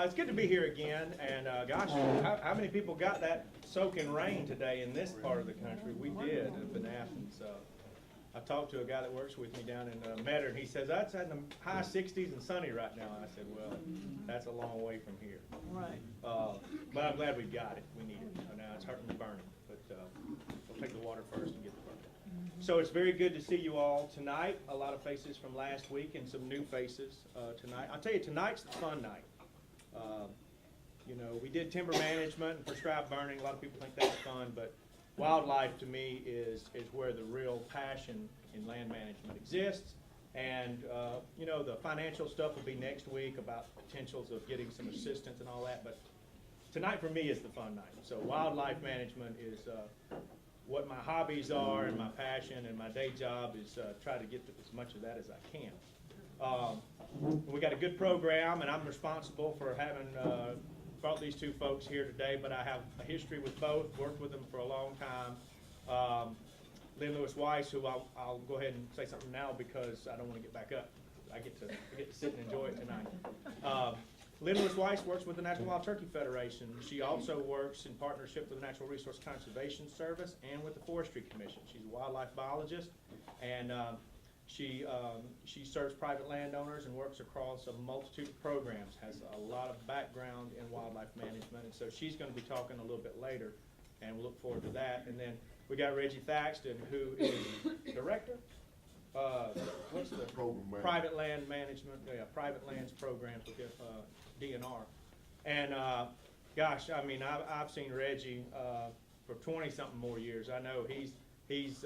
It's good to be here again, and gosh, how many people got that soaking rain today in this part of the country? We did up in Athens. I talked to a guy that works with me down in Metter, and he says, that's in the high 60s and sunny right now. And I said, well, that's a long way from here. Right. But I'm glad we got it. We need it. Now it's hurting the burning, but we'll take the water first and get the burning. So it's very good to see you all tonight. A lot of faces from last week and some new faces tonight. I'll tell you, tonight's the fun night. You know, we did timber management and prescribed burning. A lot of people think that's fun, but wildlife to me is where the real passion in land management exists. And you know, the financial stuff will be next week about potentials of getting some assistance and all that, but tonight for me is the fun night. So wildlife management is what my hobbies are, and my passion, and my day job is try to get to as much of that as I can. We got a good program, and I'm responsible for having brought these two folks here today, but I have a history with both, worked with them for a long time. Lynn Lewis Weiss, who I'll go ahead and say something now because I don't want to get back up. I get to sit and enjoy it tonight. Lynn Lewis Weiss works with the National Wild Turkey Federation. She also works in partnership with the Natural Resource Conservation Service and with the Forestry Commission. She's a wildlife biologist, and she serves private landowners and works across a multitude of programs, has a lot of background in wildlife management, and so she's going to be talking a little bit later, and we'll look forward to that. And then we got Reggie Thaxton, who is director. What's the program? Private land management, private lands programs with DNR. And gosh, I mean, I've seen Reggie for 20-something more years. I know he's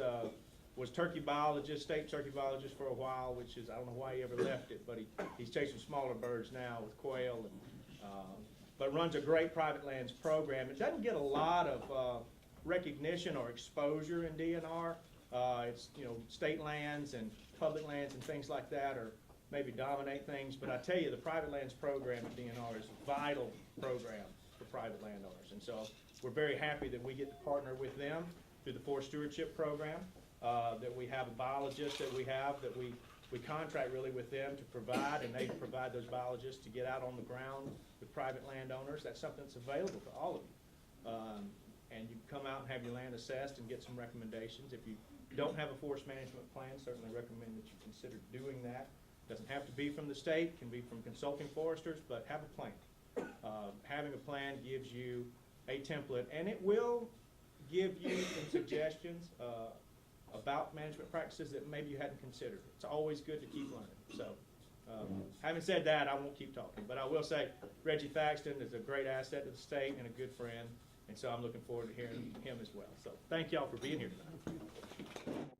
was turkey biologist, state turkey biologist for a while, which is, I don't know why he ever left it, but he's chasing smaller birds now with quail, and, but runs a great private lands program. It doesn't get a lot of recognition or exposure in DNR. It's, you know, state lands and public lands and things like that, or maybe dominate things, but I tell you, the private lands program at DNR is a vital program for private landowners, and so we're very happy that we get to partner with them through the Forest Stewardship Program, that we have a biologist that we contract really with them to provide, and they provide those biologists to get out on the ground with private landowners. That's something that's available to all of you. And you can come out and have your land assessed and get some recommendations. If you don't have a forest management plan, certainly recommend that you consider doing that. Doesn't have to be from the state, can be from consulting foresters, but have a plan. Having a plan gives you a template, and it will give you some suggestions about management practices that maybe you hadn't considered. It's always good to keep learning. So, having said that, I won't keep talking, but I will say Reggie Thaxton is a great asset to the state and a good friend, and so I'm looking forward to hearing him as well. So thank y'all for being here tonight.